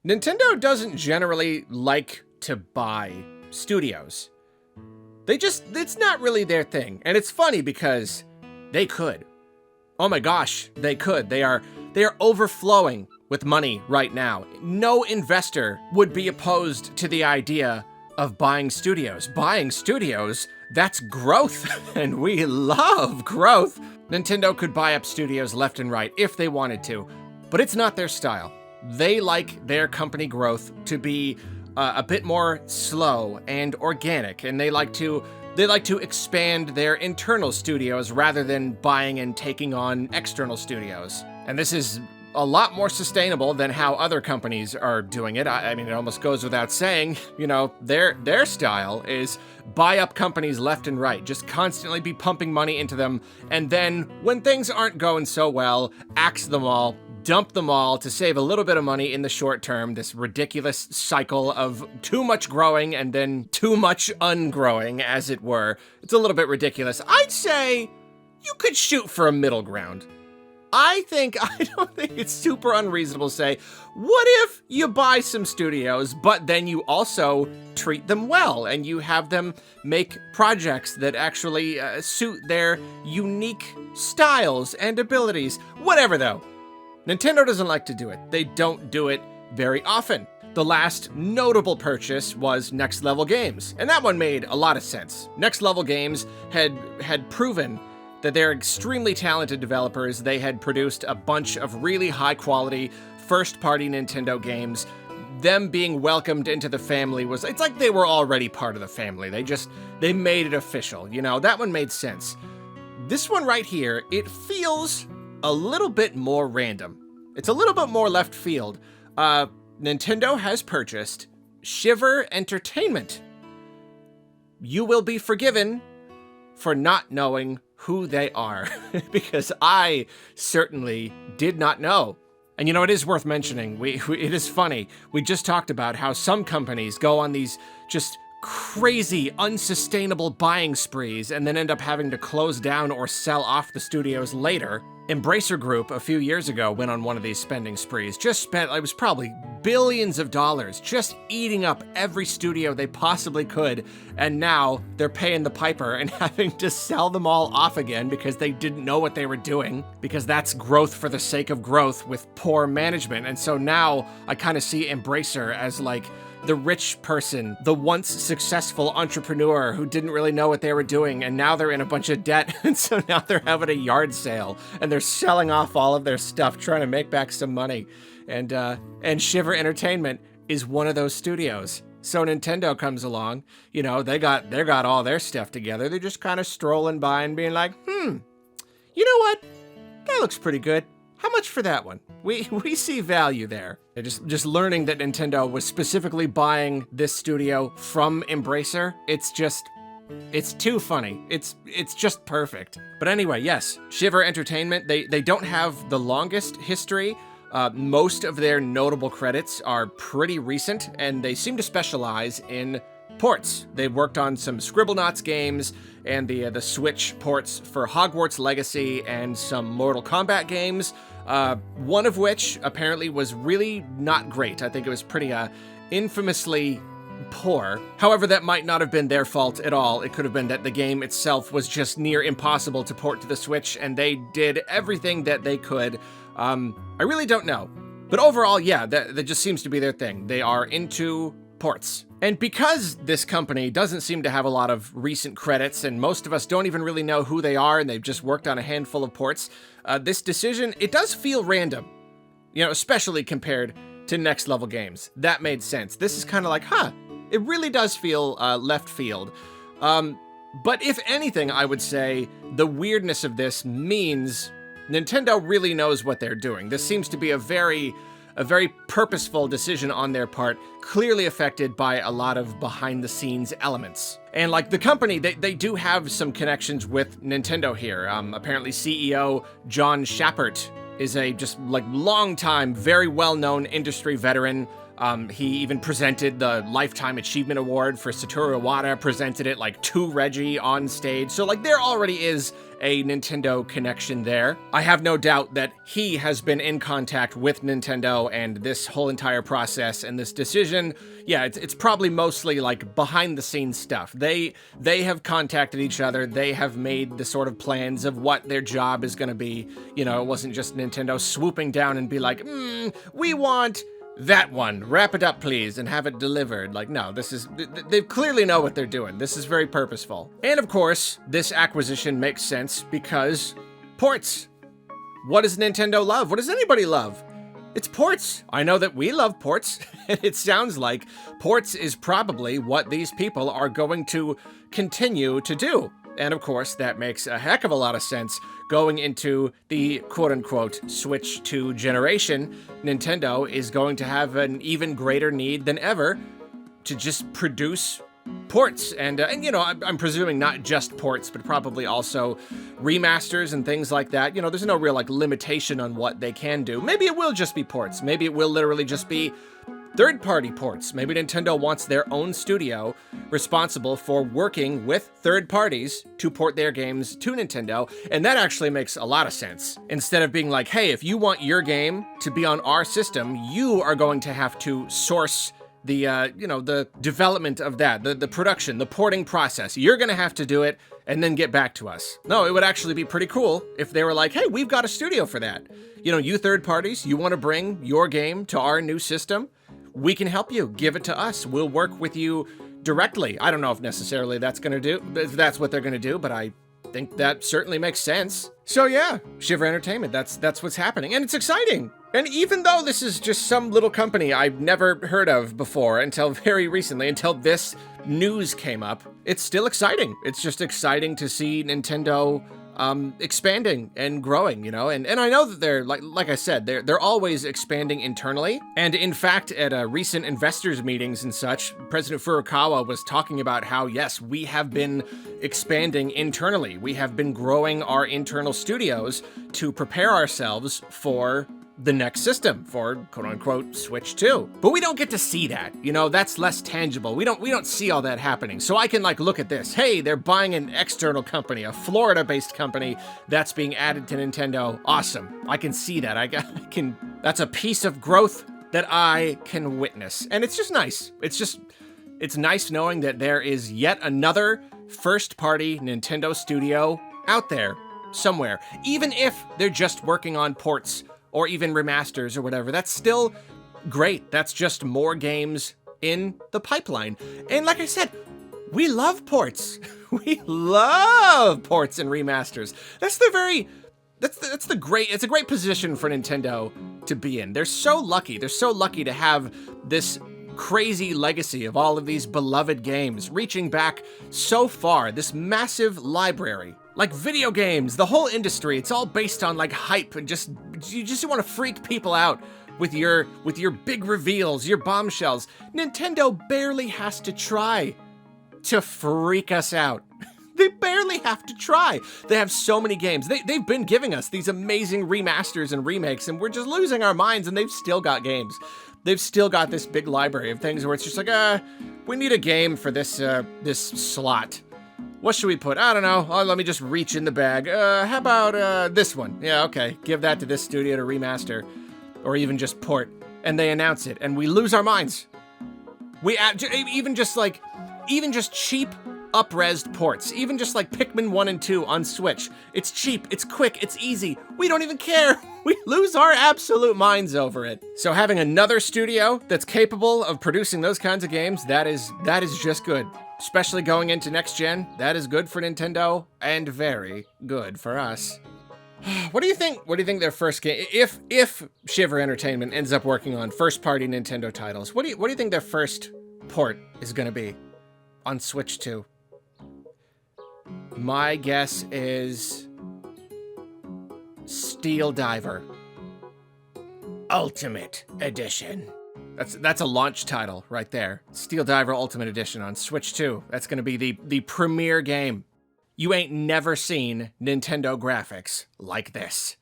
Nintendo doesn't generally like to buy studios. It's not really their thing. And it's funny because they could. Oh my gosh, they could. They are overflowing with money right now. No investor would be opposed to the idea of buying studios. Buying studios, that's growth, and we love growth. Nintendo could buy up studios left and right if they wanted to, but it's not their style. They like their company growth to be a bit more slow and organic, and they like to expand their internal studios rather than buying and taking on external studios. And this is a lot more sustainable than how other companies are doing it. I mean, it almost goes without saying, their style is buy up companies left and right, just constantly be pumping money into them, and then when things aren't going so well, axe them all, dump them all to save a little bit of money in the short term, this ridiculous cycle of too much growing and then too much ungrowing, as it were. It's a little bit ridiculous. I'd say you could shoot for a middle ground. I don't think it's super unreasonable to say, what if you buy some studios, but then you also treat them well and you have them make projects that actually suit their unique styles and abilities? Whatever, though. Nintendo doesn't like to do it. They don't do it very often. The last notable purchase was Next Level Games, and that one made a lot of sense. Next Level Games had proven that they're extremely talented developers. They had produced a bunch of really high-quality, first-party Nintendo games. Them being welcomed into the family it's like they were already part of the family. They made it official, that one made sense. This one right here, it feels a little bit more random. It's a little bit more left field. Nintendo has purchased Shiver Entertainment. You will be forgiven for not knowing who they are, because I certainly did not know. And it is worth mentioning, it is funny, we just talked about how some companies go on these just crazy, unsustainable buying sprees and then end up having to close down or sell off the studios later. Embracer Group a few years ago went on one of these spending sprees, it was probably billions of dollars, just eating up every studio they possibly could, and now they're paying the piper and having to sell them all off again because they didn't know what they were doing, because that's growth for the sake of growth with poor management. And so now I kind of see Embracer as like the rich person, the once successful entrepreneur who didn't really know what they were doing, and now they're in a bunch of debt, and so now they're having a yard sale, and they're selling off all of their stuff, trying to make back some money. And Shiver Entertainment is one of those studios. So Nintendo comes along, they got all their stuff together, they're just kind of strolling by and being like, you know what? That looks pretty good. How much for that one? We see value there. Just learning that Nintendo was specifically buying this studio from Embracer, it's too funny. It's just perfect. But anyway, yes, Shiver Entertainment, they don't have the longest history. Most of their notable credits are pretty recent, and they seem to specialize in ports. They've worked on some Scribblenauts games and the Switch ports for Hogwarts Legacy and some Mortal Kombat games, one of which apparently was really not great. I think it was pretty infamously poor. However, that might not have been their fault at all. It could have been that the game itself was just near impossible to port to the Switch, and they did everything that they could. I really don't know. But overall, yeah, that just seems to be their thing. They are into ports. And because this company doesn't seem to have a lot of recent credits, and most of us don't even really know who they are, and they've just worked on a handful of ports, this decision, it does feel random. Especially compared to Next Level Games. That made sense. This is kind of like, it really does feel left field. But if anything, I would say the weirdness of this means Nintendo really knows what they're doing. This seems to be a very purposeful decision on their part, clearly affected by a lot of behind-the-scenes elements. And like the company, they do have some connections with Nintendo here. Apparently CEO John Schappert is a just like long-time, very well-known industry veteran. He even presented the Lifetime Achievement Award for Satoru Iwata, presented it like to Reggie on stage. So like there already is a Nintendo connection there. I have no doubt that he has been in contact with Nintendo, and this whole entire process and this decision, yeah, it's probably mostly like behind the scenes stuff. They have contacted each other. They have made the sort of plans of what their job is going to be. You know, it wasn't just Nintendo swooping down and be like, we want that one, wrap it up please and have it delivered. Like, no, they clearly know what they're doing. This is very purposeful. And of course, this acquisition makes sense because ports. What does Nintendo love? What does anybody love? It's ports. I know that we love ports, and it sounds like ports is probably what these people are going to continue to do. And of course, that makes a heck of a lot of sense going into the quote-unquote Switch 2 generation. Nintendo is going to have an even greater need than ever to just produce ports. And you know, I'm presuming not just ports, but probably also remasters and things like that. You know, there's no real like limitation on what they can do. Maybe it will just be ports. Maybe it will literally just be third-party ports. Maybe Nintendo wants their own studio responsible for working with third parties to port their games to Nintendo, and that actually makes a lot of sense. Instead of being like, hey, if you want your game to be on our system, you are going to have to source the, you know, the development of that, the production, the porting process. You're gonna have to do it and then get back to us. No, it would actually be pretty cool if they were like, hey, we've got a studio for that. You know, you third parties, you wanna bring your game to our new system? We can help you. Give it to us. We'll work with you directly. I don't know if necessarily that's what they're gonna do, but I think that certainly makes sense. So yeah, Shiver Entertainment, that's what's happening, and it's exciting. And even though this is just some little company I've never heard of before until very recently, until this news came up, it's still exciting. It's just exciting to see Nintendo expanding and growing, you know, and I know that they're like I said, they're always expanding internally. And in fact, at recent investors meetings and such, President Furukawa was talking about how, yes, we have been expanding internally. We have been growing our internal studios to prepare ourselves for the next system, for quote-unquote Switch 2. But we don't get to see that, you know, that's less tangible. We don't see all that happening. So I can like look at this, hey, they're buying an external company, a Florida-based company that's being added to Nintendo. Awesome. I can see that. I can, that's a piece of growth that I can witness. And it's just nice. It's nice knowing that there is yet another first-party Nintendo studio out there somewhere. Even if they're just working on ports or even remasters or whatever, that's still great. That's just more games in the pipeline. And like I said, we love ports. We love ports and remasters. It's a great position for Nintendo to be in. They're so lucky. They're so lucky to have this crazy legacy of all of these beloved games reaching back so far, this massive library. Like video games, the whole industry, it's all based on like hype and you just want to freak people out with your big reveals, your bombshells. Nintendo barely has to try to freak us out. They barely have to try. They have so many games. They've been giving us these amazing remasters and remakes, and we're just losing our minds, and they've still got games. They've still got this big library of things where it's just like, we need a game for this slot. What should we put? I don't know. Oh, let me just reach in the bag. How about this one? Yeah, okay. Give that to this studio to remaster, or even just port. And they announce it, and we lose our minds. We even just cheap up-resed ports, even just like Pikmin 1 and 2 on Switch. It's cheap, it's quick, it's easy. We don't even care. We lose our absolute minds over it. So having another studio that's capable of producing those kinds of games, that is just good. Especially going into next gen, that is good for Nintendo and very good for us. What do you think? What do you think their first game, if Shiver Entertainment ends up working on first-party Nintendo titles, what do you think their first port is going to be on Switch 2? My guess is Steel Diver Ultimate Edition. That's a launch title right there. Steel Diver Ultimate Edition on Switch 2. That's gonna be the premier game. You ain't never seen Nintendo graphics like this.